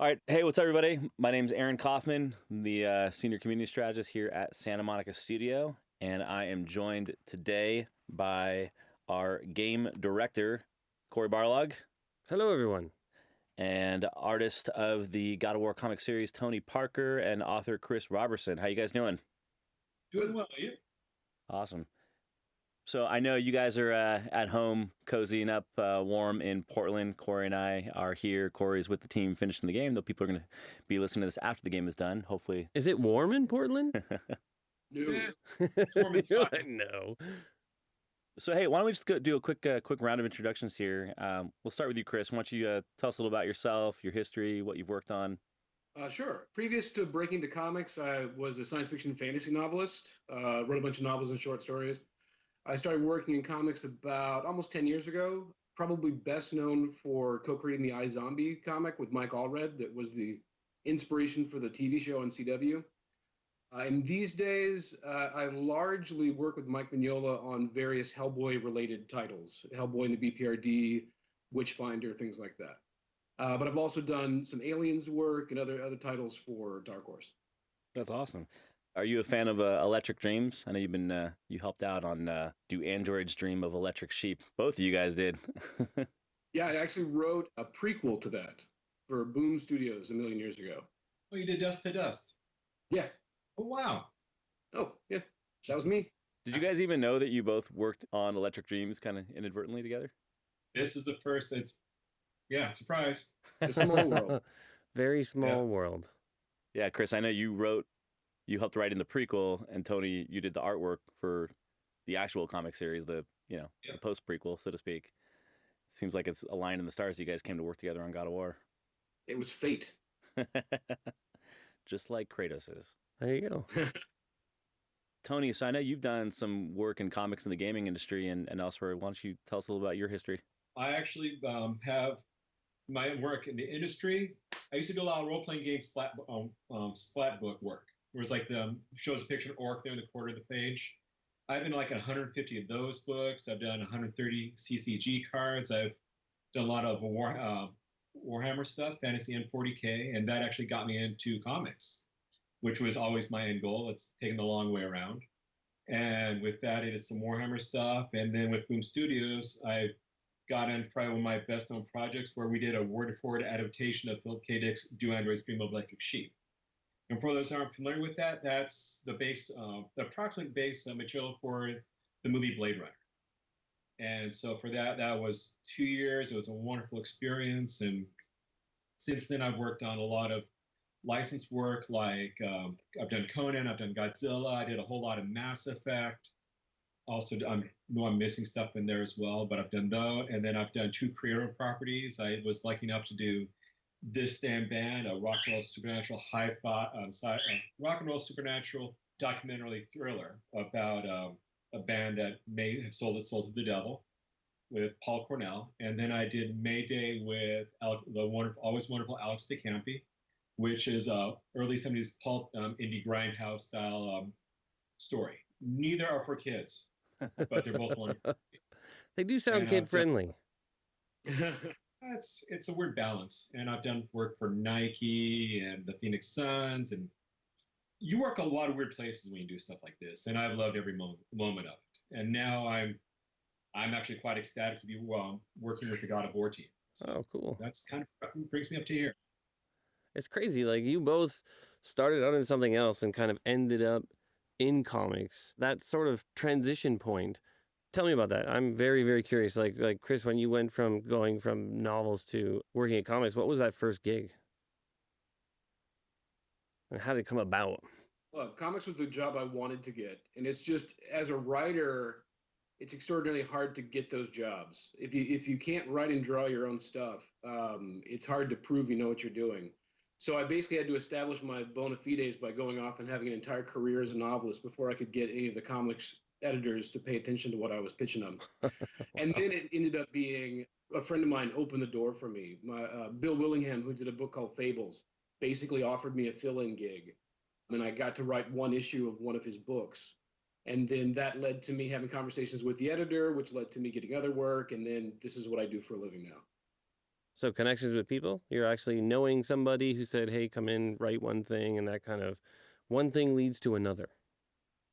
All right. Hey, what's up, everybody? My name's Aaron Kaufman, I'm the senior community strategist here at Santa Monica Studio, and I am joined today by our game director, Cory Barlog, Hello, everyone. and artist of the God of War Komiks series, Tony Parker, and author Chris Robertson. How you guys doing? Doing well, you? Awesome. So I know you guys are at home, cozying up, warm in Portland. Cory and I are here. Cory's with the team finishing the game, though people are going to be listening to this after the game is done, hopefully. Is it warm in Portland? No. Warm inside. No. So, hey, why don't we just do a quick round of introductions here? We'll start with you, Chris. Why don't you tell us a little about yourself, your history, what you've worked on? Sure. Previous to breaking to comics, I was a science fiction fantasy novelist. Wrote a bunch of novels and short stories. I started working in comics about almost 10 years ago, probably best known for co-creating the iZombie comic with Mike Allred that was the inspiration for the TV show on CW. And these days, I largely work with Mike Mignola on various Hellboy-related titles, Hellboy and the BPRD, Witchfinder, things like that. But I've also done some Aliens work and other titles for Dark Horse. That's awesome. Are you a fan of Electric Dreams? I know you've been you helped out on Do Androids Dream of Electric Sheep? Both of you guys did. Yeah, I actually wrote a prequel to that for Boom Studios a million years ago. Oh, you did Dust to Dust. Yeah. Oh, wow. Oh, yeah. That was me. Did you guys even know that you both worked on Electric Dreams kind of inadvertently together? This is the first. Surprise. It's a small world. Very small world. Yeah, Chris, I know you helped write in the prequel, and Tony, you did the artwork for the actual comic series, the post prequel, so to speak. Seems like it's aligned in the stars. You guys came to work together on God of War. It was fate. Just like Kratos is. There you go. Tony, so I know you've done some work in comics in the gaming industry and elsewhere. Why don't you tell us a little about your history? I actually have my work in the industry. I used to do a lot of role-playing game splat book work. Where it's like shows a picture of an orc there in the corner of the page. I've done like 150 of those books. I've done 130 CCG cards. I've done a lot of Warhammer stuff, Fantasy and 40K, and that actually got me into comics, which was always my end goal. It's taken the long way around. And with that, I did some Warhammer stuff. And then with Boom Studios, I got into probably one of my best-known projects where we did a word-for-word adaptation of Philip K. Dick's Do Androids Dream of Electric Sheep. And for those who aren't familiar with that, that's the approximate base material for the movie Blade Runner. And so for that was 2 years. It was a wonderful experience. And since then, I've worked on a lot of licensed work, like I've done Conan, I've done Godzilla, I did a whole lot of Mass Effect. Also, I know I'm missing stuff in there as well, but I've done those. And then I've done 2 creator properties. I was lucky enough to do This Damn Band, a rock and roll supernatural rock and roll supernatural documentary thriller about a band that may have sold its soul to the devil with Paul Cornell. And then I did Mayday with the always wonderful Alex DeCampi, which is a early 70s pulp indie grindhouse style story. Neither are for kids, but they're both wonderful. They do sound kid friendly. It's a weird balance. And I've done work for Nike and the Phoenix Suns, and you work a lot of weird places when you do stuff like this. And I've loved every moment of it. And now I'm actually quite ecstatic to be working with the God of War team. So oh, cool. That's kind of brings me up to here. It's crazy. Like, you both started out in something else and kind of ended up in comics. That sort of transition point. Tell me about that. I'm very, very curious. Like Chris, when you went from going from novels to working at comics, what was that first gig? And how did it come about? Well, comics was the job I wanted to get. And it's just, as a writer, it's extraordinarily hard to get those jobs. If you can't write and draw your own stuff, it's hard to prove you know what you're doing. So I basically had to establish my bona fides by going off and having an entire career as a novelist before I could get any of the comics editors to pay attention to what I was pitching them. And then it ended up being a friend of mine opened the door for me. My Bill Willingham, who did a book called Fables, basically offered me a fill-in gig. And I got to write one issue of one of his books. And then that led to me having conversations with the editor, which led to me getting other work. And then this is what I do for a living now. So connections with people, you're actually knowing somebody who said, hey, come in, write one thing, and that kind of one thing leads to another.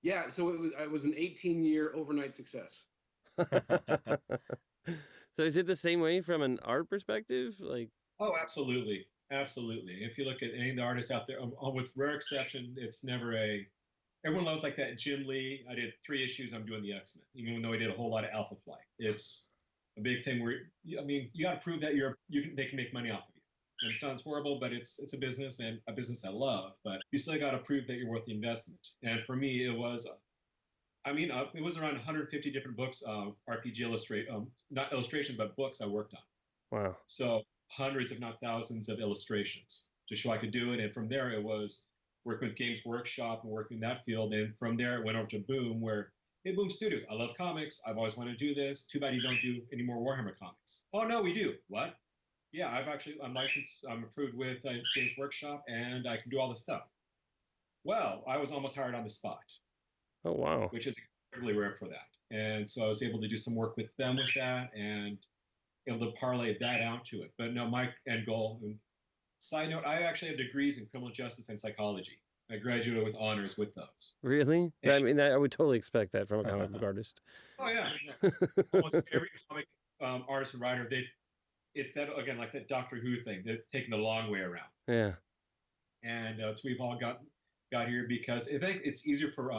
Yeah, so it was an 18-year overnight success. So is it the same way from an art perspective? Like, Oh, absolutely. Absolutely. If you look at any of the artists out there, with rare exception, it's never everyone loves like that Jim Lee. I did 3 issues, I'm doing the X-Men, even though I did a whole lot of Alpha Flight. It's a big thing where, I mean, you got to prove that they can make money off of you. And it sounds horrible, but it's a business, and a business I love, but you still got to prove that you're worth the investment. And for me, it was, it was around 150 different books, RPG not illustrations, but books I worked on. wow. So hundreds, if not thousands, of illustrations to show I could do it. And from there, it was working with Games Workshop and working in that field. And from there, it went over to Boom, where, hey, Boom Studios, I love comics. I've always wanted to do this. Too bad you don't do any more Warhammer comics. Oh, no, we do. What? Yeah, I'm licensed, I'm approved with Games Workshop, and I can do all this stuff. Well, I was almost hired on the spot. Oh, wow. Which is incredibly rare for that. And so I was able to do some work with them with that, and able to parlay that out to it. But no, my end goal, and side note, I actually have degrees in criminal justice and psychology. I graduated with honors with those. Really? And, I mean, I would totally expect that from a comic book artist. Oh, yeah. Almost every comic artist and writer, it's that, again, like that Doctor Who thing. They're taking the long way around. Yeah. And so we've all got here because I think it's easier for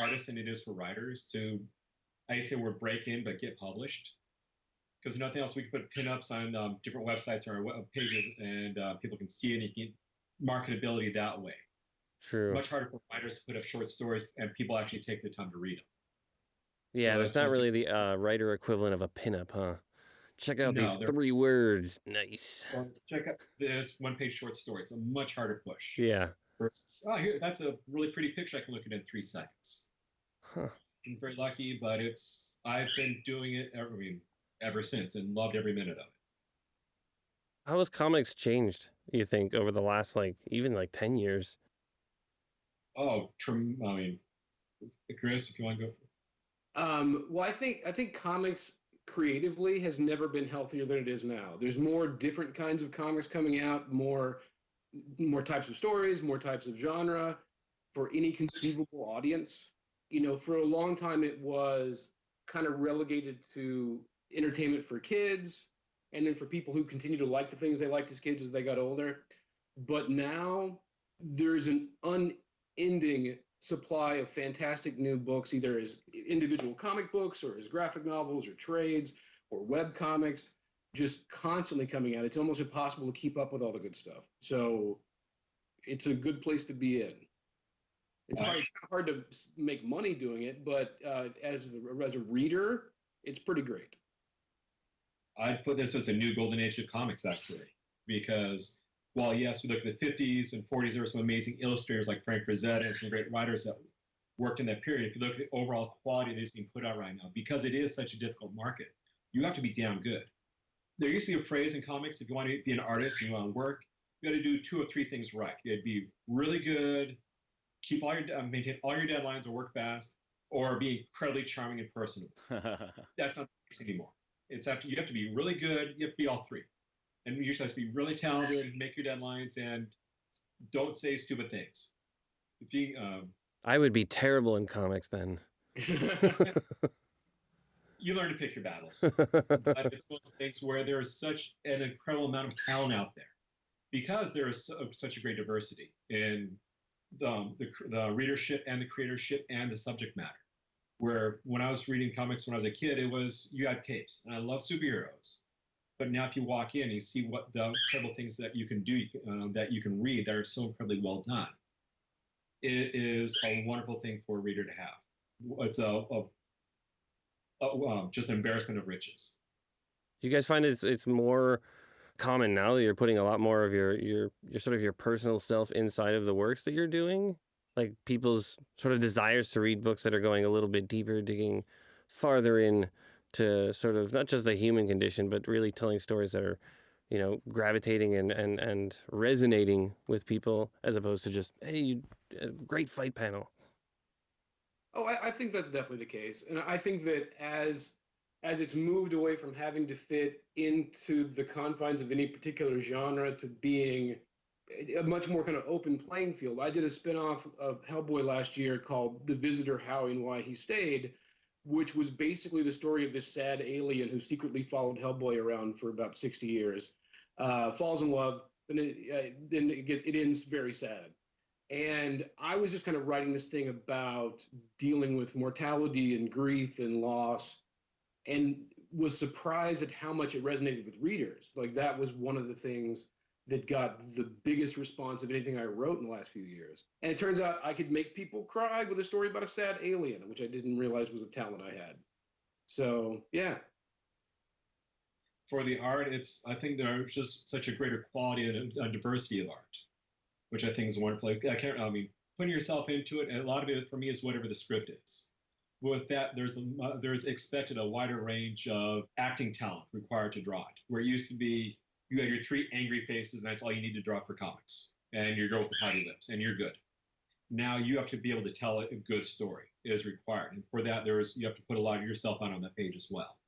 artists than it is for writers to, I'd say, we're break in but get published. Because nothing else, we can put pinups on different websites or web pages, and people can see it, and you can marketability that way. True. Much harder for writers to put up short stories and people actually take the time to read them. Yeah, So there's not really the writer equivalent of a pinup, huh? Check out these they're- 3 words. Nice. Well, check out this one-page short story. It's a much harder push. Yeah. Versus, here, that's a really pretty picture. I can look at it in 3 seconds. Huh. I'm very lucky, but I've been doing it ever since, and loved every minute of it. How has comics changed, you think, over the last, even 10 years? Oh, Chris, if you want to go. Well, I think comics creatively has never been healthier than it is now. There's more different kinds of comics coming out, more types of stories, more types of genre for any conceivable audience. For a long time, it was kind of relegated to entertainment for kids, and then for people who continue to like the things they liked as kids as they got older. But now there's an unending supply of fantastic new books, either as individual comic books or as graphic novels or trades or web comics, just constantly coming out. It's almost impossible to keep up with all the good stuff. So it's a good place to be in. It's hard to make money doing it, but as a reader, it's pretty great. I'd put this as a new golden age of comics, actually, because while, yes, we look at the 50s and 40s, there were some amazing illustrators like Frank Frazetta and some great writers that worked in that period. If you look at the overall quality that's being put out right now, because it is such a difficult market, you have to be damn good. There used to be a phrase in comics, if you want to be an artist and you want to work, you got to do 2 or 3 things right. You got to be really good, maintain all your deadlines or work fast, or be incredibly charming and personable. That's not the case anymore. You have to be really good. You have to be all 3. And you usually have to be really talented, make your deadlines, and don't say stupid things. I would be terrible in comics then. You learn to pick your battles. But it's one of those things where there is such an incredible amount of talent out there, because there is such a great diversity in the readership and the creatorship and the subject matter. Where when I was reading comics when I was a kid, you had capes, and I love superheroes. But now if you walk in and you see what the incredible things that you can do, that you can read, that are so incredibly well done, it is a wonderful thing for a reader to have. It's just an embarrassment of riches. You guys find it's more common now that you're putting a lot more of your sort of your personal self inside of the works that you're doing? Like people's sort of desires to read books that are going a little bit deeper, digging farther in to sort of not just the human condition, but really telling stories that are, gravitating and resonating with people, as opposed to just, hey, great fight panel. Oh, I think that's definitely the case. And I think that as as it's moved away from having to fit into the confines of any particular genre to being a much more kind of open playing field. I did a spin-off of Hellboy last year called The Visitor, How and Why He Stayed, which was basically the story of this sad alien who secretly followed Hellboy around for about 60 years, falls in love, then it ends very sad. And I was just kind of writing this thing about dealing with mortality and grief and loss, and was surprised at how much it resonated with readers. Like, that was one of the things that got the biggest response of anything I wrote in the last few years. And it turns out I could make people cry with a story about a sad alien, which I didn't realize was a talent I had. So, yeah. For the art, I think there's just such a greater quality and a diversity of art, which I think is wonderful. I mean, putting yourself into it, and a lot of it for me is whatever the script is. With that, there's expected a wider range of acting talent required to draw it, where it used to be you had your 3 angry faces, and that's all you need to draw for comics. And your girl with the pouty lips, and you're good. Now you have to be able to tell a good story. It is required. And for that, you have to put a lot of yourself out on that page as well.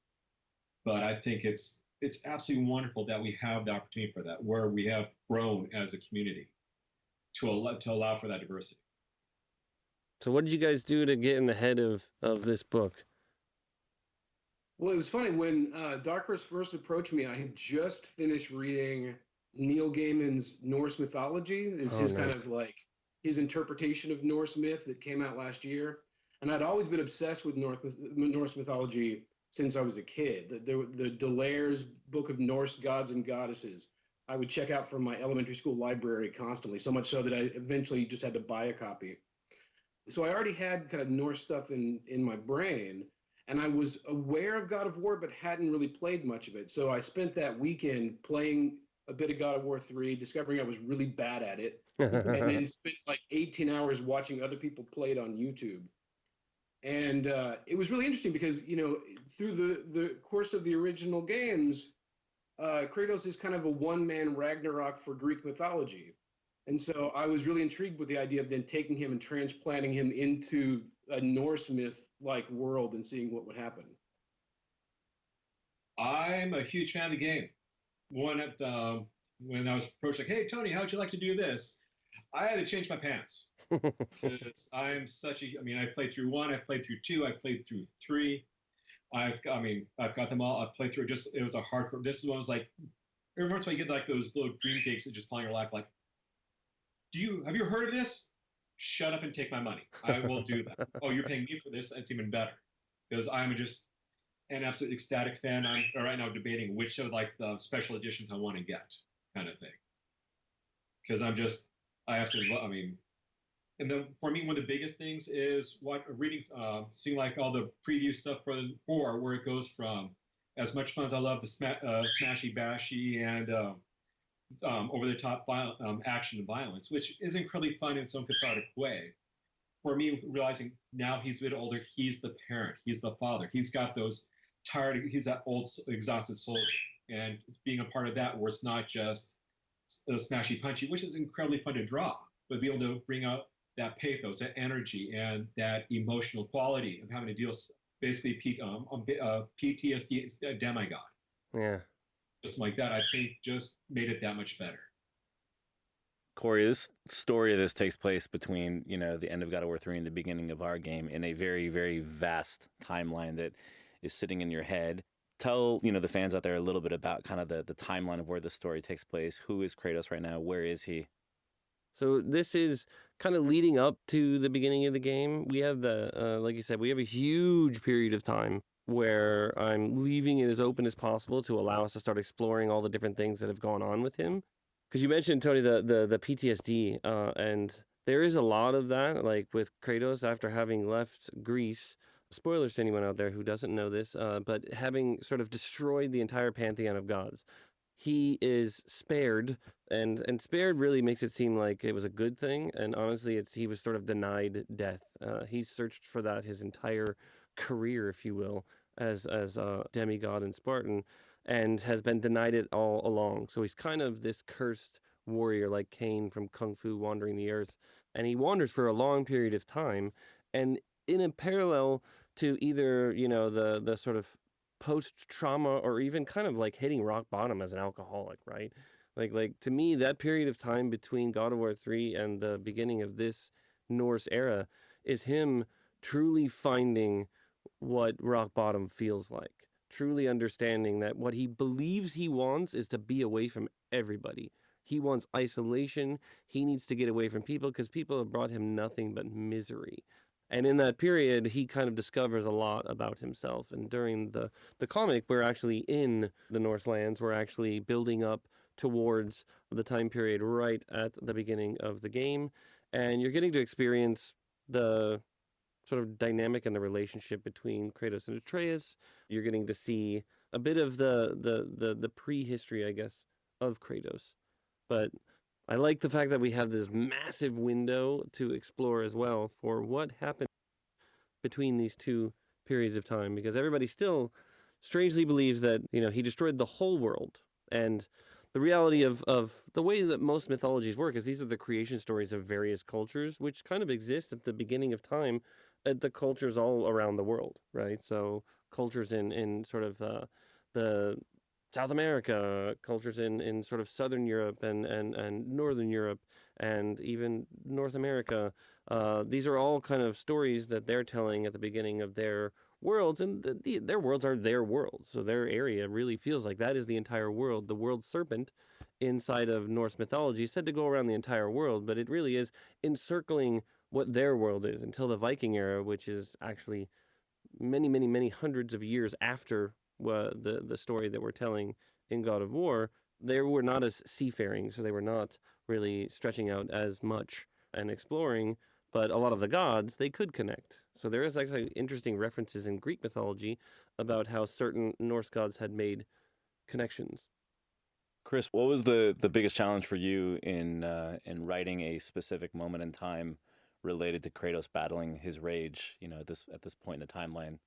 But I think it's absolutely wonderful that we have the opportunity for that, where we have grown as a community to allow for that diversity. So what did you guys do to get in the head of this book? Well, it was funny when Dark Horse first approached me. I had just finished reading Neil Gaiman's Norse mythology. It's his kind of like his interpretation of Norse myth that came out last year. And I'd always been obsessed with Norse mythology since I was a kid. The Delaire's Book of Norse Gods and Goddesses I would check out from my elementary school library constantly, so much so that I eventually just had to buy a copy. So I already had kind of Norse stuff in my brain. And I was aware of God of War, but hadn't really played much of it. So I spent that weekend playing a bit of God of War 3, discovering I was really bad at it, and then spent like 18 hours watching other people play it on YouTube. And it was really interesting because, through the course of the original games, Kratos is kind of a one-man Ragnarok for Greek mythology. And so I was really intrigued with the idea of then taking him and transplanting him into a Norse myth-like world and seeing what would happen. I'm a huge fan of the game. When I was approached, like, hey, Tony, how would you like to do this? I had to change my pants. Because I played through 1, I've played through 2, I've played through 3. I've got them all. I've played through it was a hardcore. This one was like, every once in a while you get like those little dream gigs that just fall in your lap, like, have you heard of this? Shut up and take my money. I will do that. Oh, you're paying me for this? It's even better. Because I'm just an absolute ecstatic fan. I'm right now debating which of like the special editions I want to get, kind of thing. Because I absolutely love, and then for me, one of the biggest things is seeing like all the preview stuff for the 4, where it goes from, as much fun as I love the smashy bashy and over-the-top action and violence, which is incredibly fun in its own cathartic way. For me, realizing now he's a bit older, he's the parent, he's the father, he's got he's that old, exhausted soldier. And being a part of that, where it's not just smashy punchy, which is incredibly fun to draw, but be able to bring out that pathos, that energy, and that emotional quality of having to deal basically PTSD demigod. Yeah. Just like that, I think just made it that much better. Cory, this story of this takes place between, the end of God of War 3 and the beginning of our game in a very, very vast timeline that is sitting in your head. Tell, the fans out there a little bit about kind of the timeline of where the story takes place. Who is Kratos right now? Where is he? So this is kind of leading up to the beginning of the game. We have like you said, we have a huge period of time where I'm leaving it as open as possible to allow us to start exploring all the different things that have gone on with him. Because you mentioned, Tony, the PTSD, and there is a lot of that, like with Kratos after having left Greece. Spoilers to anyone out there who doesn't know this, but having sort of destroyed the entire pantheon of gods, he is spared, and spared really makes it seem like it was a good thing. And honestly, he was sort of denied death. He's searched for that his entire career, if you will, as a demigod and Spartan, and has been denied it all along. So he's kind of this cursed warrior like Cain from Kung Fu wandering the earth, and he wanders for a long period of time, and in a parallel to either the sort of post-trauma or even kind of like hitting rock bottom as an alcoholic, right? Like to me, that period of time between God of War 3 and the beginning of this Norse era is him truly finding what rock bottom feels like, truly understanding that what he believes he wants is to be away from everybody. He wants isolation. He needs to get away from people because people have brought him nothing but misery. And in that period, he kind of discovers a lot about himself. And during the comic, we're actually in the Norse lands. We're actually building up towards the time period right at the beginning of the game. And you're getting to experience the sort of dynamic and the relationship between Kratos and Atreus. You're getting to see a bit of the prehistory, I guess, of Kratos. But I like the fact that we have this massive window to explore as well for what happened between these two periods of time, because everybody still strangely believes that, he destroyed the whole world. And the reality of the way that most mythologies work is these are the creation stories of various cultures, which kind of exist at the beginning of time at the cultures all around the world, right? So cultures in sort of the South America, cultures in sort of Southern Europe and Northern Europe, and even North America. These are all kind of stories that they're telling at the beginning of their worlds, and their worlds are their worlds. So their area really feels like that is the entire world. The world serpent inside of Norse mythology is said to go around the entire world, but it really is encircling what their world is until the Viking era, which is actually many, many, many hundreds of years after the story that we're telling in God of War. They were not as seafaring, so they were not really stretching out as much and exploring, but a lot of the gods, they could connect. So there is actually interesting references in Greek mythology about how certain Norse gods had made connections. Chris, what was the biggest challenge for you in writing a specific moment in time related to Kratos battling his rage, at this point in the timeline?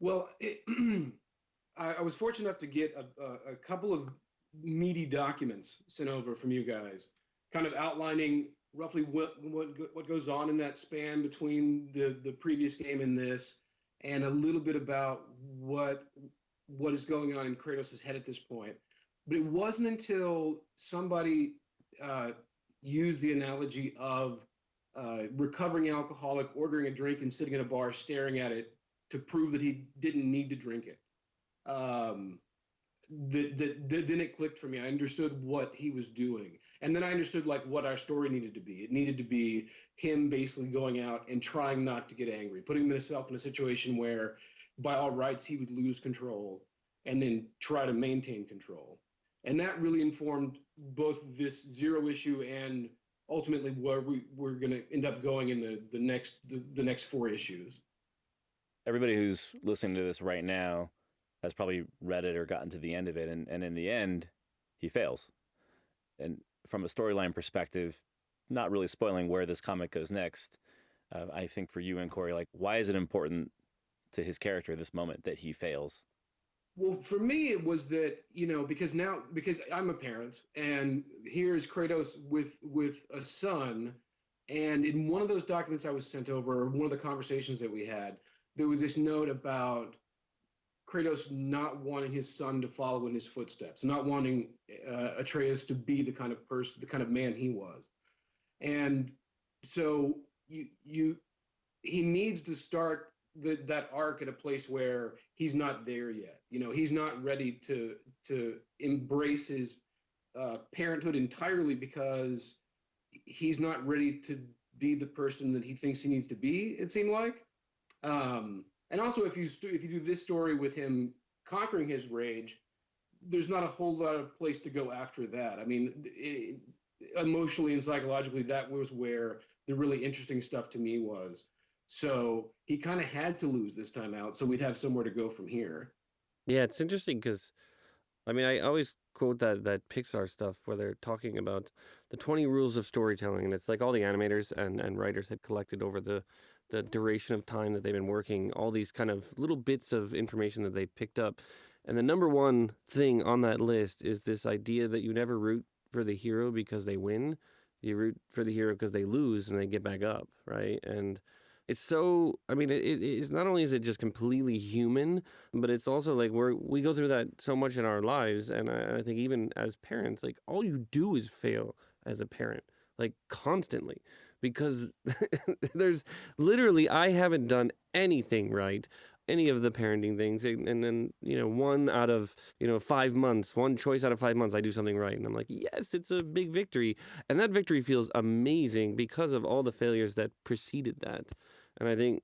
Well, I was fortunate enough to get a couple of meaty documents sent over from you guys, kind of outlining roughly what goes on in that span between the previous game and this, and a little bit about what is going on in Kratos' head at this point. But it wasn't until somebody used the analogy of recovering alcoholic, ordering a drink and sitting in a bar staring at it to prove that he didn't need to drink it. Then it clicked for me. I understood what he was doing. And then I understood what our story needed to be. It needed to be him basically going out and trying not to get angry, putting himself in a situation where by all rights he would lose control and then try to maintain control. And that really informed both this zero issue and ultimately where we're going to end up going in the next 4 issues. Everybody who's listening to this right now has probably read it or gotten to the end of it. And in the end, he fails. And from a storyline perspective, not really spoiling where this comic goes next, I think for you and Cory, why is it important to his character, this moment, that he fails? Well, for me, it was that, because I'm a parent, and here's Kratos with a son, and in one of those documents I was sent over, or one of the conversations that we had, there was this note about Kratos not wanting his son to follow in his footsteps, not wanting Atreus to be the kind of person, the kind of man he was. And so he needs to start that arc at a place where he's not there yet. He's not ready to embrace his parenthood entirely because he's not ready to be the person that he thinks he needs to be, it seemed like. And also, if you do this story with him conquering his rage, there's not a whole lot of place to go after that. I mean, emotionally and psychologically, that was where the really interesting stuff to me was. So he kind of had to lose this time out, so we'd have somewhere to go from here. Yeah, it's interesting because, I always quote that Pixar stuff where they're talking about the 20 rules of storytelling, and it's like all the animators and writers had collected over the duration of time that they've been working, all these kind of little bits of information that they picked up. And the number one thing on that list is this idea that you never root for the hero because they win. You root for the hero because they lose and they get back up, right? And it's so, I mean, it's not only is it just completely human, but it's also like we go through that so much in our lives. And I think even as parents, like all you do is fail as a parent, like constantly, because there's literally, I haven't done anything right, any of the parenting things. And then, 1 out of, 5 months, one choice out of 5 months, I do something right. And I'm like, yes, it's a big victory. And that victory feels amazing because of all the failures that preceded that. And I think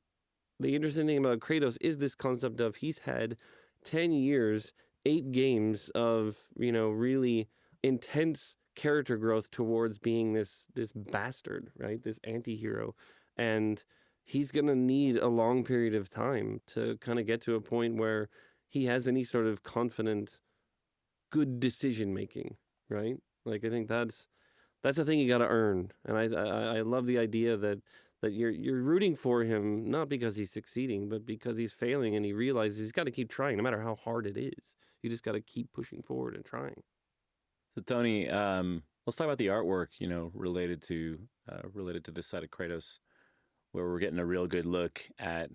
the interesting thing about Kratos is this concept of he's had 10 years, 8 games of, really intense character growth towards being this bastard, right? This anti-hero. And he's going to need a long period of time to kind of get to a point where he has any sort of confident, good decision making, right? Like, I think that's a thing you got to earn. And I love the idea that you're rooting for him, not because he's succeeding, but because he's failing and he realizes he's got to keep trying no matter how hard it is. You just got to keep pushing forward and trying. So Tony, let's talk about the artwork, related to this side of Kratos, where we're getting a real good look at,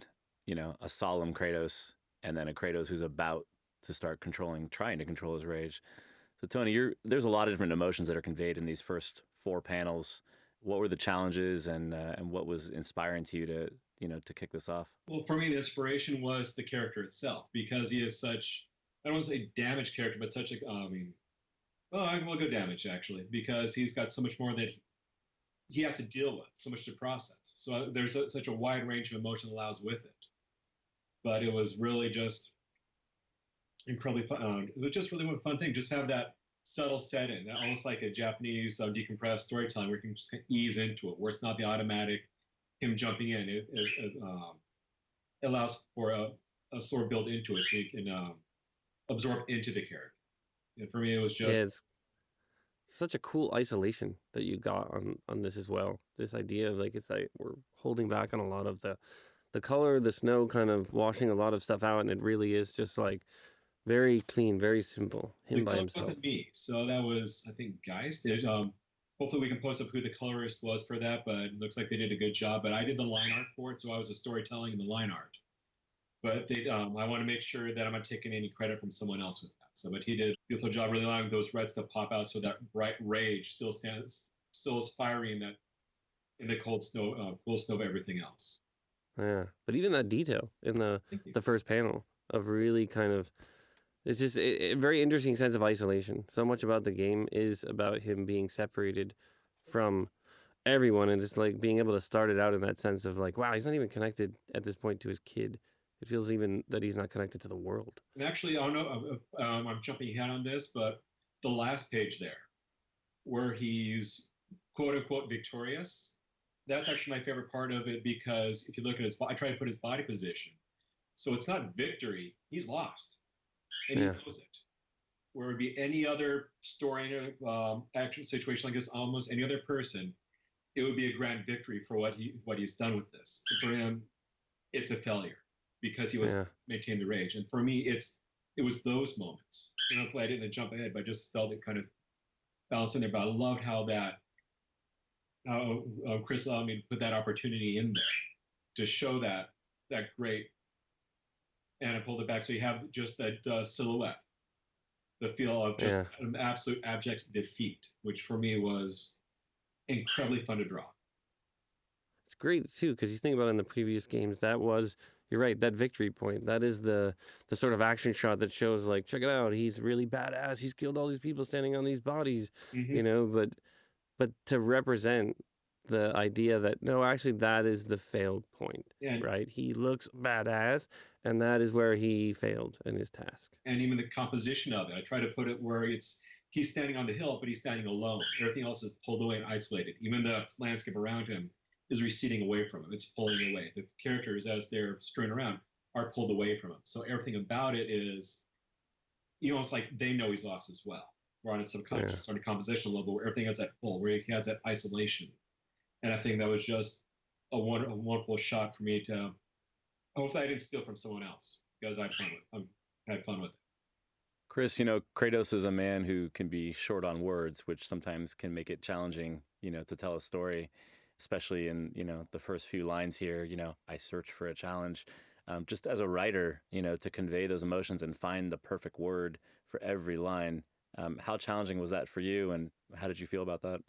a solemn Kratos and then a Kratos who's about to start trying to control his rage. So Tony, there's a lot of different emotions that are conveyed in these first 4 panels. What were the challenges and what was inspiring to you to kick this off? Well, for me, the inspiration was the character itself, because he is such, I don't want to say damaged character, but such a, I will go damage actually, because he's got so much more that he has to deal with, so much to process. So there's such a wide range of emotion that allows with it. But it was really just incredibly fun. It was just really one fun thing. Just have that subtle setting, almost like a Japanese decompressed storytelling, where you can just ease into it, where it's not the automatic him jumping in. It allows for a story built into it, so you can absorb into the character. And for me, it was just it's such a cool isolation that you got on this as well. This idea of like, it's like we're holding back on a lot of the color, the snow kind of washing a lot of stuff out, and it really is just like very clean, very simple. Him by himself. Wasn't me, so that was, I think, Geist did. Hopefully we can post up who the colorist was for that, but it looks like they did a good job. But I did the line art for it, so I was the storytelling and the line art. But I want to make sure that I'm not taking any credit from someone else with that. So, but he did a beautiful job, really allowing those reds to pop out, so that bright rage still is fiery in the cold snow of everything else. Yeah, but even that detail in the first panel of really kind of, it's just a very interesting sense of isolation. So much about the game is about him being separated from everyone, and just like being able to start it out in that sense of like, wow, he's not even connected at this point to his kid. It feels even that he's not connected to the world. And actually, I don't know, I'm jumping ahead on this, but the last page there, where he's quote unquote victorious, that's actually my favorite part of it, because if you look at I try to put his body position. So it's not victory, he's lost. And he knows it. Where it would be any other story, action situation like this, almost any other person, it would be a grand victory for what he's done with this. And for him, it's a failure, because he was maintaining the rage. And for me, it was those moments. Hopefully I didn't jump ahead, but I just felt it kind of balanced in there. But I loved how Chris allowed me to put that opportunity in there to show that great, and I pulled it back so you have just that silhouette, the feel of just an absolute abject defeat, which for me was incredibly fun to draw. It's great too, because you think about it in the previous games, that was, you're right, that victory point. That is the sort of action shot that shows like, check it out, he's really badass. He's killed all these people standing on these bodies, but to represent the idea that, no, actually that is the failed point, right? He looks badass, and that is where he failed in his task. And even the composition of it, I try to put it where he's standing on the hill, but he's standing alone. Everything else is pulled away and isolated. Even the landscape around him is receding away from him. It's pulling away. The characters, as they're strewn around, are pulled away from him. So everything about it is, almost like they know he's lost as well. We're on a subconscious sort of compositional level where everything has that pull, where he has that isolation. And I think that was just a wonderful shot for me to, hopefully I didn't steal from someone else, because I had fun with it. Chris, Kratos is a man who can be short on words, which sometimes can make it challenging, to tell a story. especially in, the first few lines here, I search for a challenge. Just as a writer, to convey those emotions and find the perfect word for every line. How challenging was that for you, and how did you feel about that?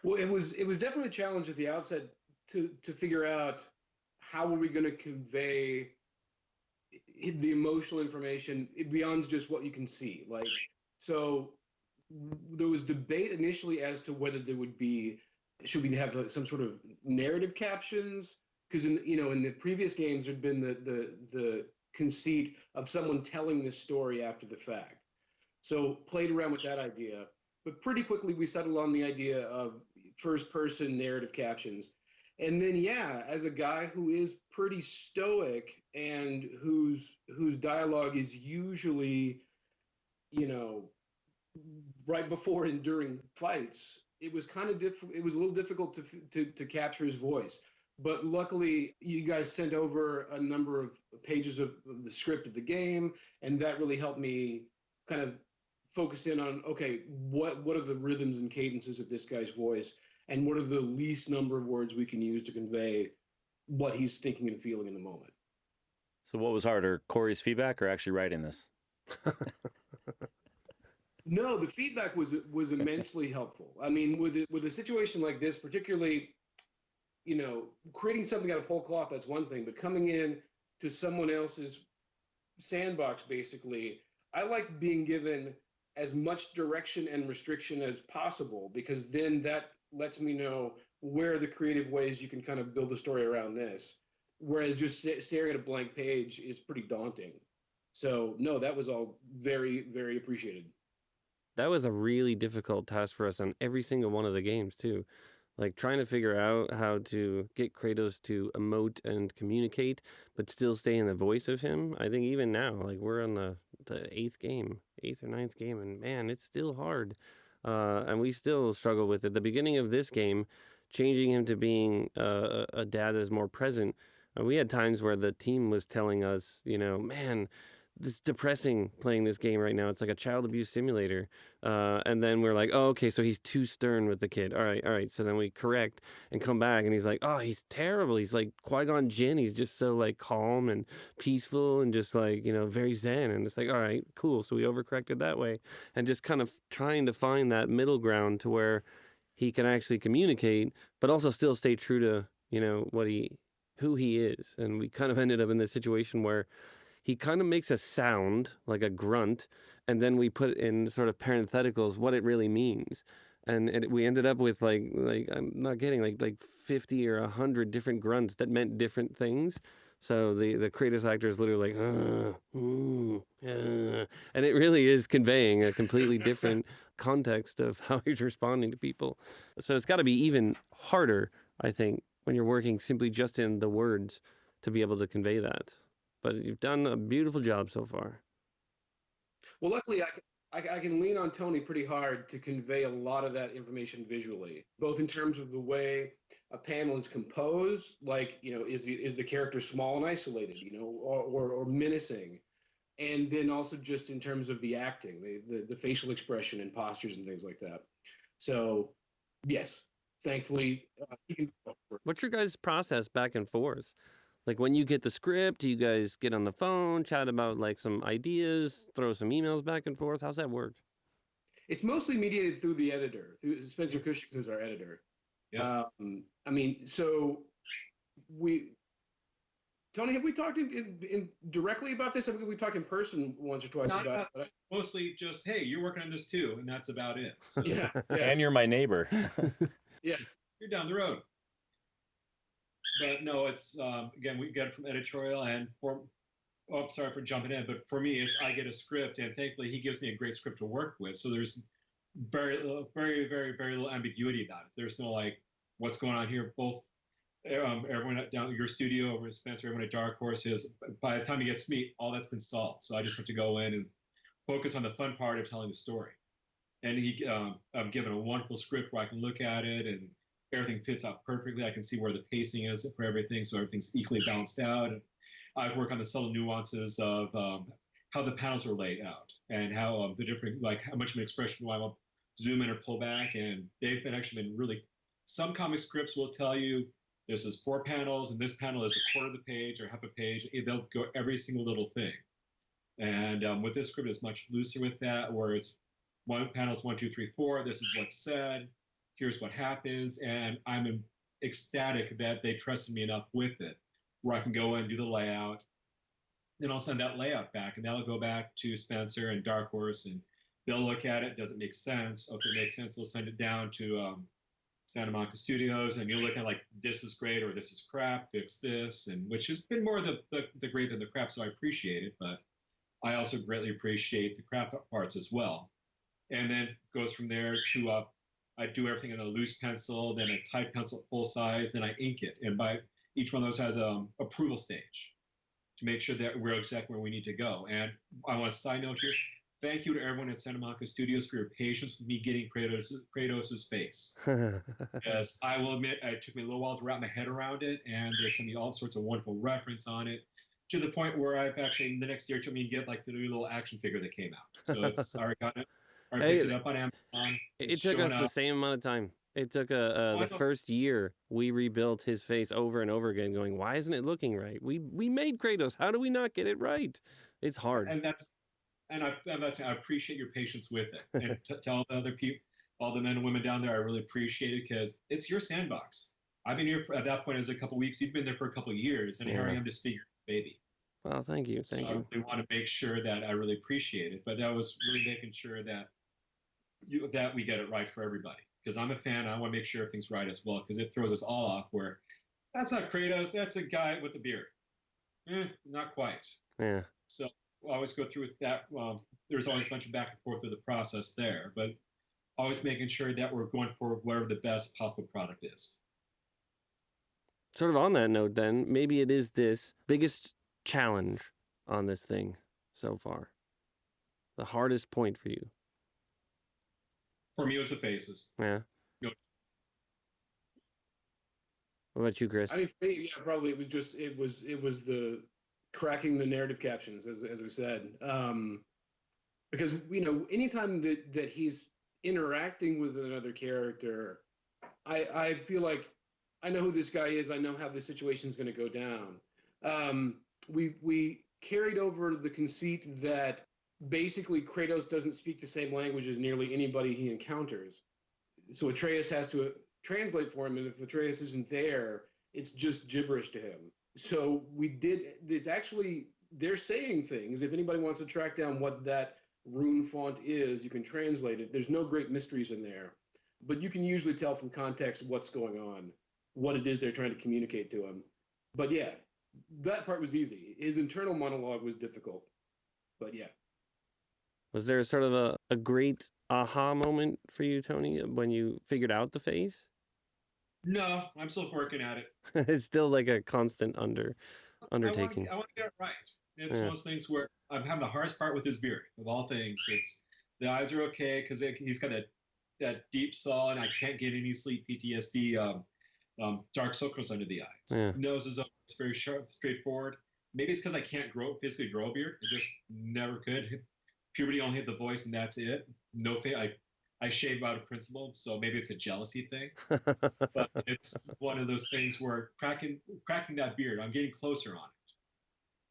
Well, it was definitely a challenge at the outset to figure out how are we going to convey the emotional information beyond just what you can see. Like, so there was debate initially as to whether there would be, should we have like some sort of narrative captions? Because in the previous games there'd been the conceit of someone telling the story after the fact. So played around with that idea, but pretty quickly we settled on the idea of first person narrative captions. And then, yeah, as a guy who is pretty stoic and whose dialogue is usually, right before and during fights, it was kind of it was a little difficult to capture his voice. But luckily, you guys sent over a number of pages of the script of the game, and that really helped me kind of focus in on, okay, what are the rhythms and cadences of this guy's voice, and what are the least number of words we can use to convey what he's thinking and feeling in the moment. So what was harder, Cory's feedback or actually writing this? No, the feedback was immensely helpful. I mean, with a situation like this, particularly, creating something out of whole cloth, that's one thing, but coming in to someone else's sandbox, basically, I like being given as much direction and restriction as possible, because then that lets me know where are the creative ways you can kind of build a story around this. Whereas just staring at a blank page is pretty daunting. So no, that was all very, very appreciated. That was a really difficult task for us on every single one of the games too. Like trying to figure out how to get Kratos to emote and communicate, but still stay in the voice of him. I think even now, like we're on the eighth or ninth game, and man, it's still hard. And we still struggle with it. The beginning of this game, changing him to being a dad that's more present. We had times where the team was telling us, man, this is depressing playing this game right now. It's like a child abuse simulator. And then we're like, oh, okay, so he's too stern with the kid. All right. So then we correct and come back, and he's like, oh, he's terrible. He's like Qui-Gon Jinn. He's just so like calm and peaceful and just like, very zen. And it's like, all right, cool. So we overcorrected that way, and just kind of trying to find that middle ground to where he can actually communicate, but also still stay true to, who he is. And we kind of ended up in this situation where he kind of makes a sound like a grunt, and then we put in sort of parentheticals what it really means. And we ended up with like I'm not getting like 50 or 100 different grunts that meant different things. So the Kratos actor is literally like, and it really is conveying a completely different context of how he's responding to people. So it's got to be even harder, I think, when you're working simply just in the words to be able to convey that. But you've done a beautiful job so far. Well, luckily, I can lean on Tony pretty hard to convey a lot of that information visually, both in terms of the way a panel is composed, like, is the character small and isolated, or menacing, and then also just in terms of the acting, the facial expression and postures and things like that. So, yes, thankfully. What's your guys' process back and forth? Like when you get the script, do you guys get on the phone, chat about like some ideas, throw some emails back and forth? How's that work? It's mostly mediated through the editor, through Spencer Cushing, who's our editor. Yeah. So Tony, have we talked in directly about this? I think we talked in person once or twice about it. Mostly just, hey, you're working on this too, and that's about it. So. Yeah. And you're my neighbor. Yeah. You're down the road. But no, it's, again, we get it from editorial, and I'm sorry for jumping in, but for me, I get a script, and thankfully he gives me a great script to work with. So there's very, very, very, very little ambiguity about it. There's no like, what's going on here? Both everyone down at your studio over at Spencer, everyone at Dark Horse is, by the time he gets to me, all that's been solved. So I just have to go in and focus on the fun part of telling the story. And I'm given a wonderful script where I can look at it and everything fits out perfectly. I can see where the pacing is for everything, so everything's equally balanced out. And I work on the subtle nuances of how the panels are laid out and how the different, like how much of an expression do I want to zoom in or pull back. And they've actually been really some comic scripts will tell you this is 4 panels and this panel is a quarter of the page or half a page. They'll go every single little thing. And with this script, it's much looser with that, where it's one panel's 1, 2, 3, 4. This is what's said. Here's what happens. And I'm ecstatic that they trusted me enough with it, where I can go and do the layout. Then I'll send that layout back, and that'll go back to Spencer and Dark Horse, and they'll look at it. Does it make sense? Okay, it makes sense. They'll send it down to Santa Monica Studios, and you're looking at like, this is great or this is crap, fix this, and which has been more the great than the crap, so I appreciate it. But I also greatly appreciate the crap parts as well. And then goes from there to I do everything in a loose pencil, then a tight pencil full size, then I ink it. And by each one of those has an approval stage to make sure that we're exactly where we need to go. And I want to side note here, thank you to everyone at Santa Monica Studios for your patience with me getting Kratos' face. Yes, I will admit, it took me a little while to wrap my head around it, and there's some all sorts of wonderful reference on it, to the point where I've actually, the next year, it took me to get like the new little action figure that came out. So it's, I already got it. I picked it up on Amazon. It took us the same amount of time. It took the first year we rebuilt his face over and over again, going, why isn't it looking right? We made Kratos. How do we not get it right? It's hard. And I appreciate your patience with it. And tell the other people, all the men and women down there, I really appreciate it, because it's your sandbox. I've been here at that point, it was a couple of weeks. You've been there for a couple of years, and here I am just figuring baby. Well, thank you. Thank you. I want to make sure that I really appreciate it. But that was really making sure that we get it right for everybody. Because I'm a fan, I want to make sure everything's right as well, because it throws us all off where that's not Kratos, that's a guy with a beard. Not quite. Yeah. So I always go through with that. There's always a bunch of back and forth with the process there, but always making sure that we're going for whatever the best possible product is. Sort of on that note, then, maybe it is this biggest challenge on this thing so far. The hardest point for you. For me, it was the faces. Yeah. What about you, Chris? I mean, for me, yeah, probably it was the cracking the narrative captions, as we said, because anytime that he's interacting with another character, I feel like I know who this guy is. I know how the situation is going to go down. We carried over the conceit that basically Kratos doesn't speak the same language as nearly anybody he encounters, so Atreus has to translate for him, and if Atreus isn't there, it's just gibberish to him. So it's actually, they're saying things. If anybody wants to track down what that rune font is, you can translate it. There's no great mysteries in there, but you can usually tell from context what's going on, what it is they're trying to communicate to him. But yeah, that part was easy. His internal monologue was difficult, but yeah. Was there sort of a great aha moment for you, Tony, when you figured out the face? No, I'm still working at it. It's still like a constant undertaking. I want to get it right. It's one of those things where I'm having the hardest part with his beard. Of all things, it's the eyes are okay because he's got that deep saw, and I can't get any sleep PTSD. Dark circles under the eyes. Yeah. Nose is up. It's very sharp, straightforward. Maybe it's because I can't physically grow a beard. I just never could. Puberty only hit the voice, and that's it. No face. I shave out of principle, so maybe it's a jealousy thing. But it's one of those things where cracking that beard, I'm getting closer on it.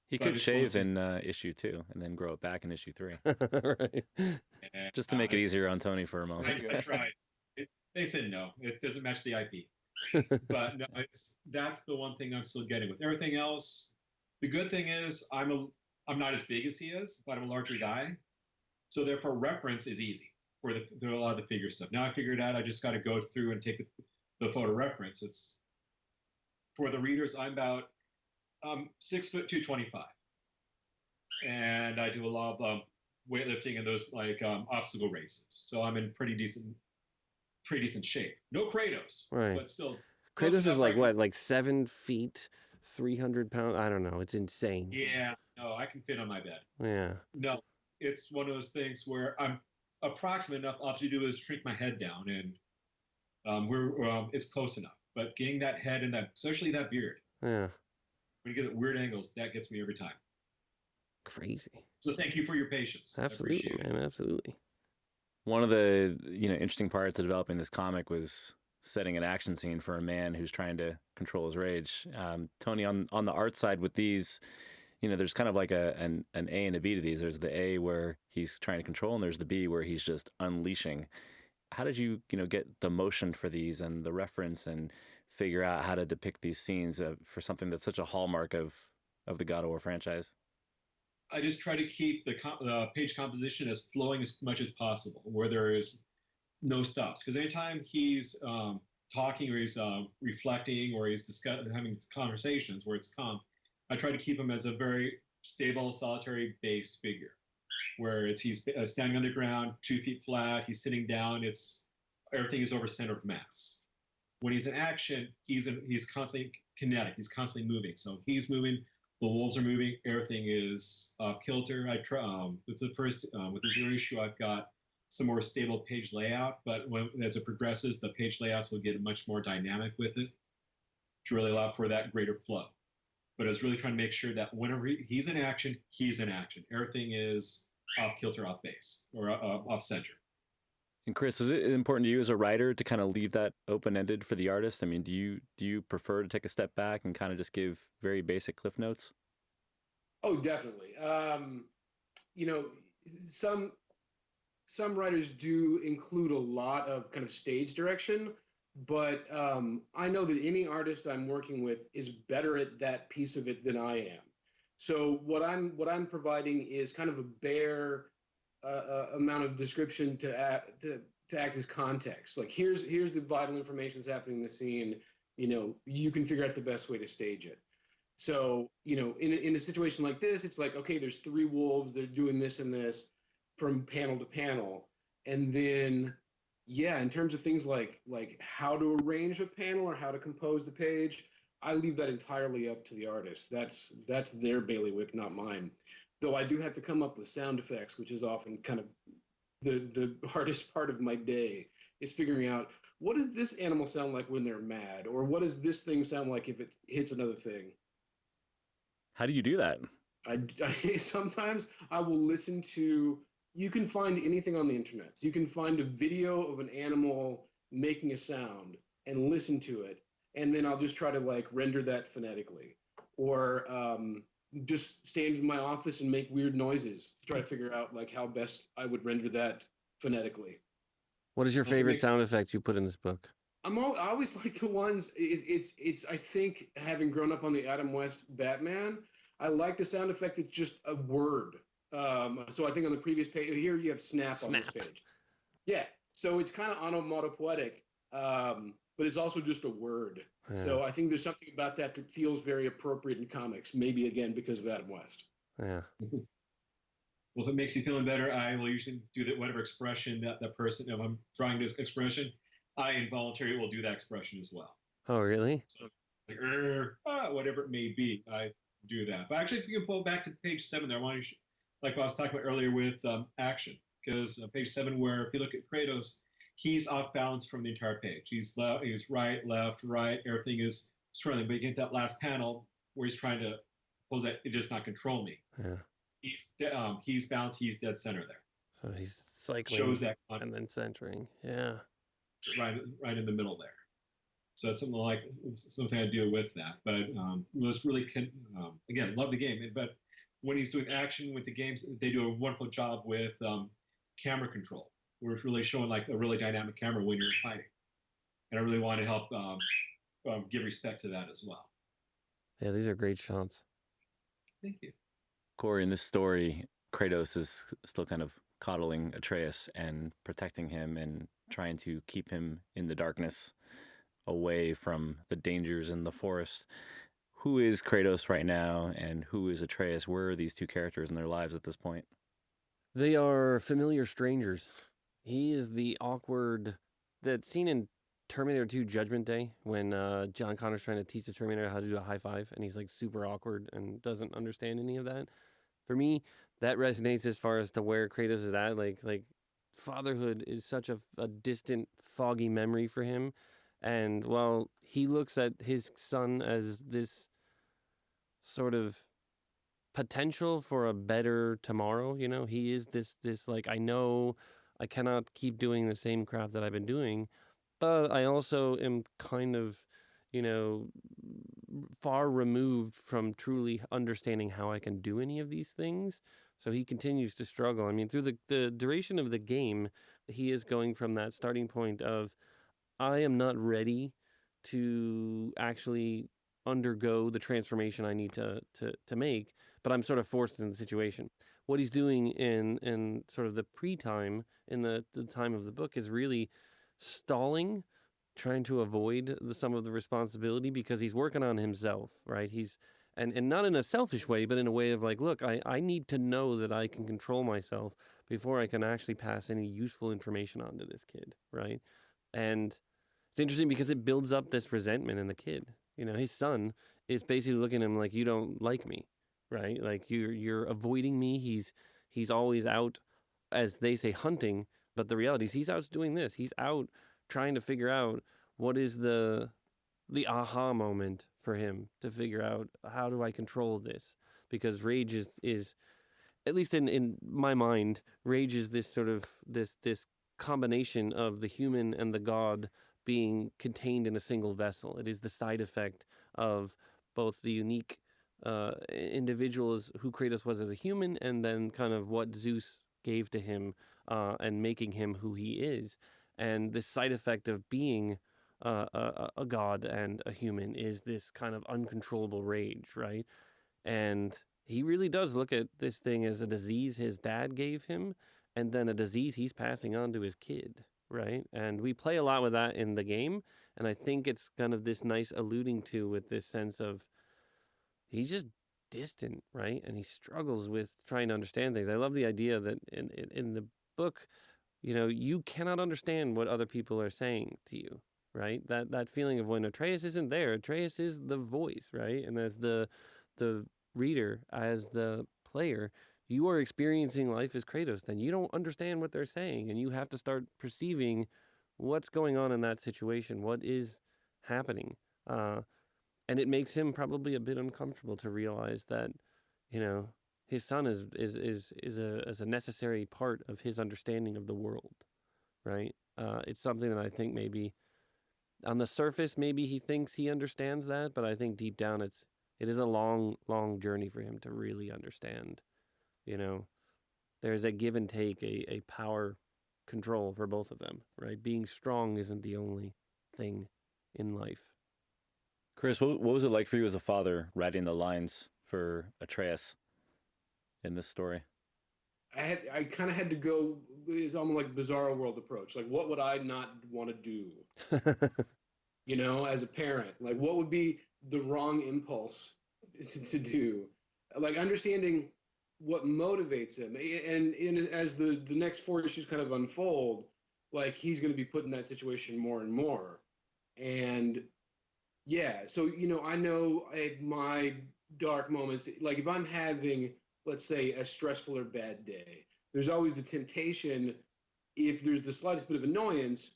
He could shave in issue 2 and then grow it back in issue 3. Right. Just to make it easier on Tony for a moment. I tried. They said no. It doesn't match the IP. But no, that's the one thing I'm still getting with everything else. The good thing is I'm not as big as he is, but I'm a larger guy, so therefore reference is easy for a lot of the figure stuff. Now I figured out I just got to go through and take the photo reference. It's for the readers. I'm about 6 foot 225, and I do a lot of weightlifting and those like obstacle races. So I'm in pretty decent shape. No Kratos, right? But still, Kratos is like what, like 7 feet, 300 pounds. I don't know. It's insane. Yeah, no, I can fit on my bed. Yeah. No, it's one of those things where I'm approximate enough. All I have to do is shrink my head down, and it's close enough. But getting that head and especially that beard. Yeah. When you get at weird angles, that gets me every time. Crazy. So thank you for your patience. Absolutely, man. Absolutely. One of the interesting parts of developing this comic was setting an action scene for a man who's trying to control his rage. Tony, on the art side with these, there's kind of like an A and a B to these. There's the A where he's trying to control, and there's the B where he's just unleashing. How did you, get the motion for these and the reference and figure out how to depict these scenes for something that's such a hallmark of the God of War franchise? I just try to keep the page composition as flowing as much as possible, where there is no stops. Because anytime he's talking or he's reflecting or he's having conversations where it's calm, I try to keep him as a very stable, solitary-based figure, where he's standing on the ground, 2 feet flat, he's sitting down, everything is over center of mass. When he's in action, he's constantly kinetic, he's constantly moving. So he's moving, the wolves are moving, everything is off kilter. I try with the zero issue, I've got some more stable page layout, but as it progresses, the page layouts will get much more dynamic with it to really allow for that greater flow. But I was really trying to make sure that whenever he's in action, he's in action. Everything is off kilter, off base, or off center. And Chris, is it important to you as a writer to kind of leave that open-ended for the artist? I mean, do you prefer to take a step back and kind of just give very basic cliff notes? Oh, definitely. Some writers do include a lot of kind of stage direction, but I know that any artist I'm working with is better at that piece of it than I am. So what I'm providing is kind of a bare amount of description to act as context. Like here's the vital information that's happening in the scene. You can figure out the best way to stage it. So in a situation like this, it's like, okay, there's 3 wolves, they're doing this and this from panel to panel, and then in terms of things like how to arrange a panel or how to compose the page, I leave that entirely up to the artist. That's their bailiwick, not mine. Though I do have to come up with sound effects, which is often kind of the hardest part of my day, is figuring out what does this animal sound like when they're mad, or what does this thing sound like if it hits another thing. How do you do that? I sometimes I will listen to. You can find anything on the internet. So you can find a video of an animal making a sound and listen to it, and then I'll just try to render that phonetically, or just stand in my office and make weird noises to try to figure out how best I would render that phonetically. What is your favorite sound effect you put in this book? I always like the ones. It's I think, having grown up on the Adam West Batman, I like the sound effect that's just a word. So I think on the previous page here you have snap on this page. Yeah, so it's kind of onomatopoetic, but it's also just a word. Yeah. So I think there's something about that feels very appropriate in comics. Maybe again because of Adam West. Yeah. Well, if it makes you feeling better, I will usually do whatever expression that person. If I'm drawing this expression, I involuntarily will do that expression as well. Oh, really? So whatever it may be, I do that. But actually, if you can pull back to page 7 there, I want to. Like what I was talking about earlier with action, because page 7, where if you look at Kratos, he's off balance from the entire page. He's right, left, right, everything is swirling. But you get that last panel where he's trying to pose that it does not control me. Yeah. He's balanced. He's dead center there. So he's cycling shows that and then centering. Yeah. Right in the middle there. So that's something I do with that. But was really again, love the game, but when he's doing action with the games, they do a wonderful job with camera control, where it's really showing a really dynamic camera when you're fighting. And I really want to help give respect to that as well. Yeah, these are great shots. Thank you. Cory, in this story, Kratos is still kind of coddling Atreus and protecting him and trying to keep him in the darkness, away from the dangers in the forest. Who is Kratos right now, and who is Atreus? Where are these two characters in their lives at this point? They are familiar strangers. He is the awkward, that scene in Terminator 2 Judgment Day when John Connor's trying to teach the Terminator how to do a high five, and he's super awkward and doesn't understand any of that. For me, that resonates as far as to where Kratos is at. Like fatherhood is such a distant, foggy memory for him. And while he looks at his son as this sort of potential for a better tomorrow, he is this I know I cannot keep doing the same crap that I've been doing, But I also am kind of, you know, far removed from truly understanding how I can do any of these things. So he continues to struggle. I mean, through the duration of the game, he is going from that starting point of, I am not ready to actually undergo the transformation I need to make, but I'm sort of forced into the situation. What he's doing in sort of the pre-time, in the time of the book, is really stalling, trying to avoid some of the responsibility because he's working on himself, right? He's and not in a selfish way, but in a way of like, look, I need to know that I can control myself before I can actually pass any useful information on to this kid, right? And it's interesting because it builds up this resentment in the kid. You know, his son is basically looking at him like, you don't like me, right? Like you're avoiding me. He's always out, as they say, hunting. But the reality is he's out doing this. He's out trying to figure out what is the aha moment for him to figure out, how do I control this? Because rage is at least in my mind, rage is this sort of this combination of the human and the god being contained in a single vessel. It is the side effect of both the unique individuals who Kratos was as a human, and then kind of what Zeus gave to him and making him who he is. And the side effect of being a god and a human is this kind of uncontrollable rage, right? And he really does look at this thing as a disease his dad gave him, and then a disease he's passing on to his kid, right? And we play a lot with that in the game, and I think it's kind of this nice alluding to with this sense of he's just distant, right? And he struggles with trying to understand things. I love the idea that in the book, you know, you cannot understand what other people are saying to you, right? That feeling of when Atreus isn't there, Atreus is the voice, right? And as the reader, as the player, you are experiencing life as Kratos, then you don't understand what they're saying, and you have to start perceiving what's going on in that situation, what is happening. And it makes him probably a bit uncomfortable to realize that, you know, his son is a necessary part of his understanding of the world, right? It's something that I think maybe on the surface, maybe he thinks he understands that, but I think deep down it is a long, long journey for him to really understand. You know, there's a give and take, a power control for both of them, right? Being strong isn't the only thing in life. Chris, what was it like for you as a father writing the lines for Atreus in this story? I kind of had to go. It's almost like bizarro world approach. Like, what would I not want to do? You know, as a parent, like, what would be the wrong impulse to do? Like, understanding what motivates him, and as the next 4 issues kind of unfold, like, he's going to be put in that situation more and more, and yeah. So, you know, I know my dark moments. Like, if I'm having, let's say, a stressful or bad day, there's always the temptation, if there's the slightest bit of annoyance,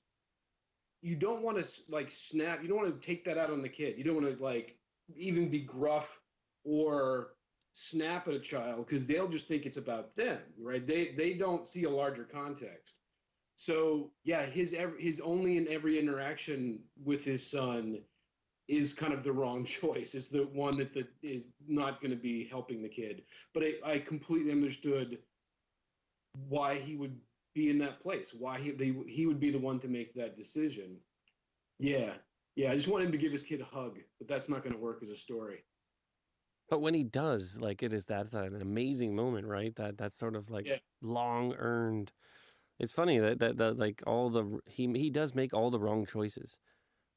you don't want to like snap. You don't want to take that out on the kid. You don't want to like even be gruff or snap at a child, because they'll just think it's about them, right? They don't see a larger context. So yeah, his only and every interaction with his son is kind of the wrong choice. It's the one that is not going to be helping the kid. But I completely understood why he would be in that place, why he would be the one to make that decision. Yeah. I just want him to give his kid a hug, but that's not going to work as a story. But when he does, like, that's an amazing moment, right? That's sort of like long earned. It's funny that like he does make all the wrong choices,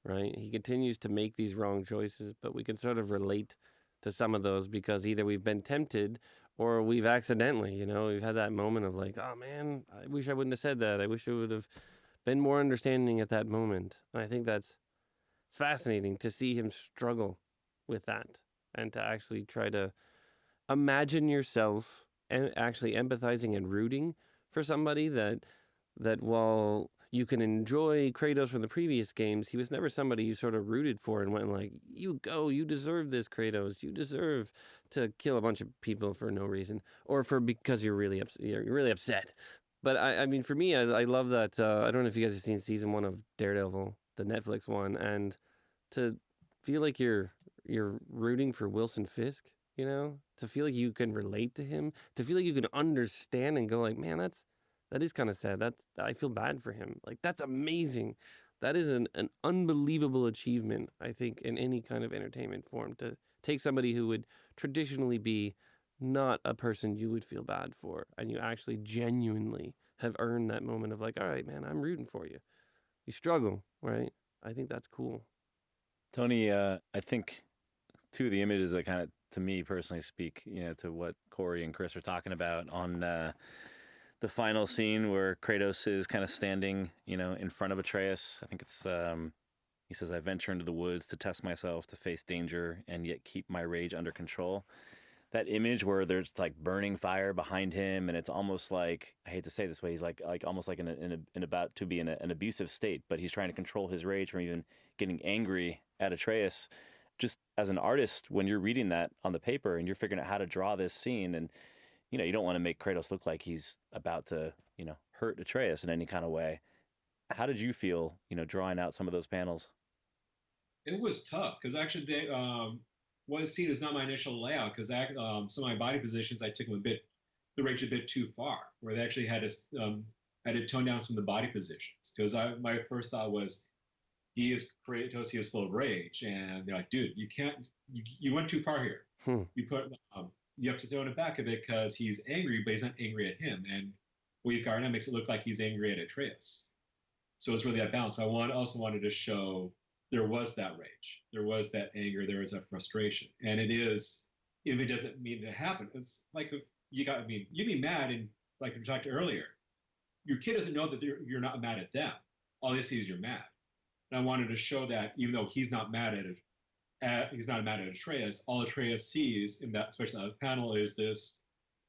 right? He continues to make these wrong choices, but we can sort of relate to some of those because either we've been tempted or we've accidentally, you know, we've had that moment of like, oh man, I wish I wouldn't have said that. I wish I would have been more understanding at that moment. And I think it's fascinating to see him struggle with that and to actually try to imagine yourself and actually empathizing and rooting for somebody that while you can enjoy Kratos from the previous games, he was never somebody you sort of rooted for and went like, you deserve this, Kratos. You deserve to kill a bunch of people for no reason or because you're really upset. But I mean, for me, I love that. I don't know if you guys have seen season 1 of Daredevil, the Netflix one, and to feel like you're rooting for Wilson Fisk, you know, to feel like you can relate to him, to feel like you can understand and go like, man, that is kind of sad. I feel bad for him. Like, that's amazing. That is an unbelievable achievement, I think, in any kind of entertainment form, to take somebody who would traditionally be not a person you would feel bad for, and you actually genuinely have earned that moment of like, all right, man, I'm rooting for you. You struggle, right? I think that's cool. Tony, I think two of the images that kind of, to me personally, speak, to what Cory and Chris are talking about on the final scene where Kratos is kind of standing, in front of Atreus. I think it's, he says, I venture into the woods to test myself, to face danger, and yet keep my rage under control. That image where there's like burning fire behind him, and it's almost like, I hate to say it this way, he's like almost like in about to be in an abusive state, but he's trying to control his rage from even getting angry at Atreus. Just as an artist, when you're reading that on the paper and you're figuring out how to draw this scene, and you don't want to make Kratos look like he's about to hurt Atreus in any kind of way. How did you feel drawing out some of those panels? It was tough because actually what is seen is not my initial layout, because some of my body positions I took them the range a bit too far, where they actually had to tone down some of the body positions, because my first thought was he is Kratos, he is full of rage, and they're like, dude, you went too far here. You have to tone it back a bit because he's angry, but he's not angry at him, and Weave Garnet makes it look like he's angry at Atreus. So it's really that balance. But I also wanted to show there was that rage, there was that anger, there was that frustration, and it is, if it doesn't mean to happen, it's like you'd be mad, and like we talked earlier, your kid doesn't know that you're not mad at them. All they see is you're mad. And I wanted to show that even though he's not mad at it, he's not mad at Atreus, all Atreus sees in that, especially that panel, is this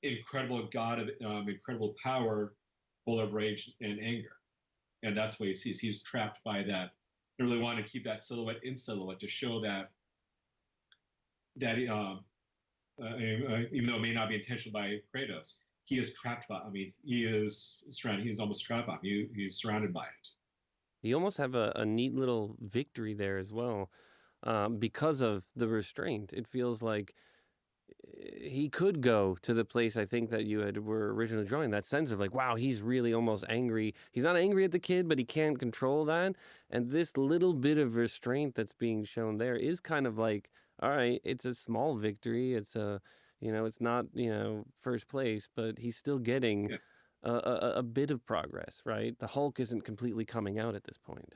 incredible god of incredible power, full of rage and anger, and that's what he sees. He's trapped by that. I really want to keep that silhouette in silhouette to show that even though it may not be intentional by Kratos, he is trapped by. He is surrounded. He's almost trapped by him. He's surrounded by it. You almost have a neat little victory there as well, because of the restraint. It feels like he could go to the place, I think, that you were originally drawing, that sense of like, wow, he's really almost angry. He's not angry at the kid, but he can't control that. And this little bit of restraint that's being shown there is kind of like, all right, it's a small victory. It's it's not, first place, but he's still getting a bit of progress, right? The Hulk isn't completely coming out at this point.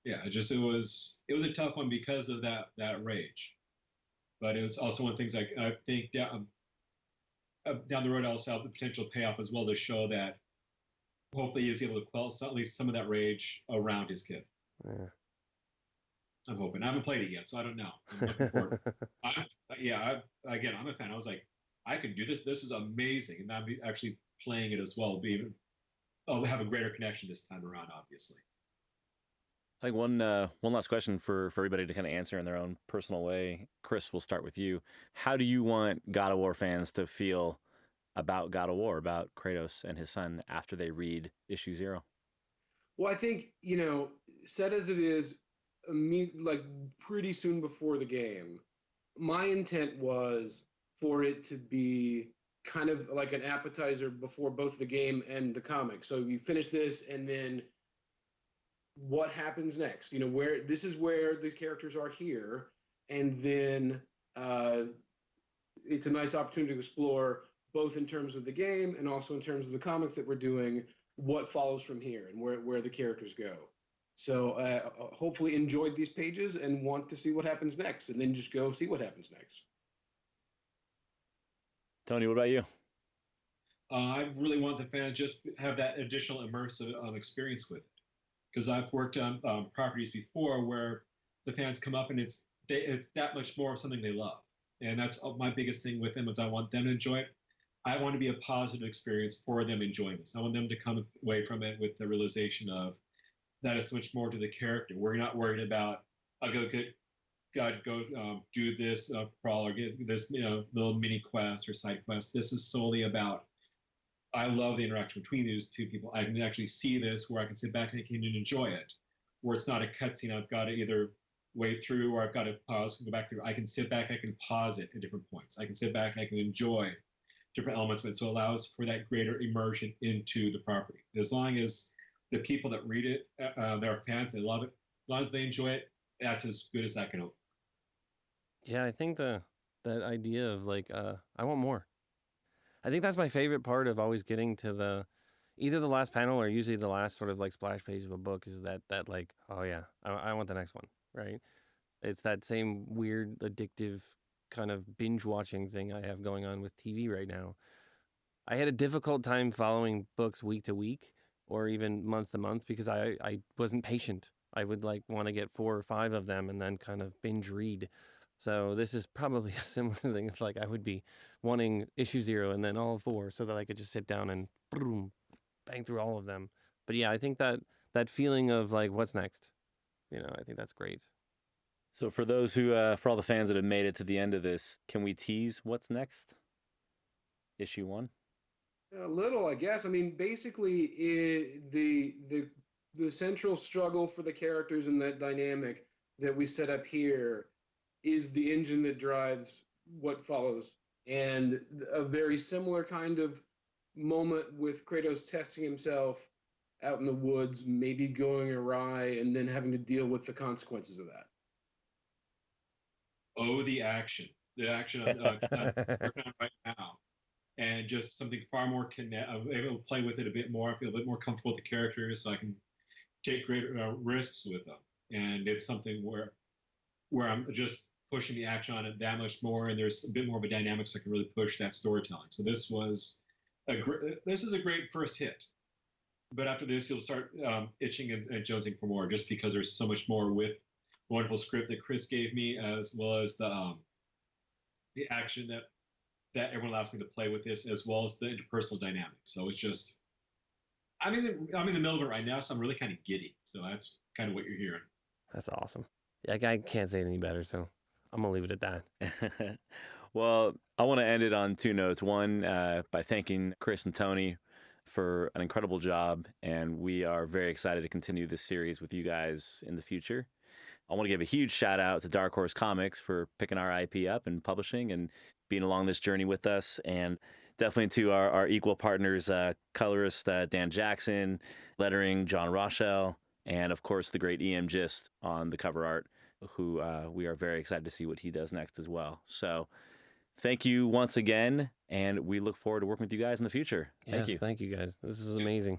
Yeah, it was a tough one because of that rage. But it was also one of the things I think down the road also have the potential payoff as well, to show that hopefully he is able to quell at least some of that rage around his kid. Yeah. I'm hoping. I haven't played it yet, so I don't know. I'm looking forward. I'm a fan. I was like, I can do this. This is amazing. And I'll be actually playing it as well. I'll have a greater connection this time around, obviously. Like one last question for everybody to kind of answer in their own personal way. Chris, we'll start with you. How do you want God of War fans to feel about God of War, about Kratos and his son, after they read issue 0? Well, I think, set as it is, like pretty soon before the game, my intent was for it to be kind of like an appetizer before both the game and the comic. So you finish this, and then what happens next? Where this is where the characters are here, and then it's a nice opportunity to explore both in terms of the game and also in terms of the comics that we're doing, what follows from here and where the characters go. So hopefully enjoyed these pages and want to see what happens next, and then just go see what happens next. Tony, what about you? I really want the fans just have that additional immersive experience with it, because I've worked on properties before where the fans come up and it's that much more of something they love, and that's my biggest thing with them, is I want them to enjoy it. I want to be a positive experience for them enjoying this. I want them to come away from it with the realization of that is so much more to the character. We're not worried about, I'll go do this crawl or get this little mini quest or side quest. This is solely about I love the interaction between these two people. I can actually see this where I can sit back and I can enjoy it, where it's not a cutscene. I've got to either wait through or I've got to pause and go back through. I can sit back, I can pause it at different points. I can sit back, I can enjoy different elements of it. So it allows for that greater immersion into the property. As long as the people that read it, they're fans, they love it, as long as they enjoy it, that's as good as I can hope. Yeah, I think that idea of like, I want more. I think that's my favorite part of always getting to either the last panel or usually the last sort of like splash page of a book is that like, oh yeah, I want the next one, right? It's that same weird, addictive kind of binge watching thing I have going on with TV right now. I had a difficult time following books week to week or even month to month because I wasn't patient. I would like want to get 4 or 5 of them and then kind of binge read. So this is probably a similar thing. It's like I would be wanting issue 0 and then all 4 so that I could just sit down and boom, bang through all of them. But yeah, I think that feeling of like, what's next? I think that's great. So for those who, for all the fans that have made it to the end of this, can we tease what's next? Issue 1? A little, I guess. I mean, basically, the central struggle for the characters and that dynamic that we set up here is the engine that drives what follows. And a very similar kind of moment with Kratos testing himself out in the woods, maybe going awry, and then having to deal with the consequences of that. Oh, the action I'm working on right now. And just something far more I'm able to play with it a bit more. I feel a bit more comfortable with the characters, so I can take greater risks with them. And it's something where I'm just pushing the action on it that much more, and there's a bit more of a dynamic, so I can really push that storytelling. So this is a great first hit. But after this, you'll start itching and jonesing for more, just because there's so much more with the wonderful script that Chris gave me, as well as the action that everyone allows me to play with this, as well as the interpersonal dynamics. So it's just, I'm in the middle of it right now, so I'm really kind of giddy. So that's kind of what you're hearing. That's awesome. Yeah, I can't say it any better, so I'm gonna leave it at that. Well, I want to end it on 2 notes. One, by thanking Chris and Tony for an incredible job, and we are very excited to continue this series with you guys in the future. I want to give a huge shout out to Dark Horse Comics for picking our IP up and publishing and being along this journey with us. And definitely to our equal partners, colorist Dan Jackson, lettering John Rochelle, and of course the great EM Gist on the cover art, who we are very excited to see what he does next as well. So thank you once again, and we look forward to working with you guys in the future. Yes, thank you guys. This was amazing.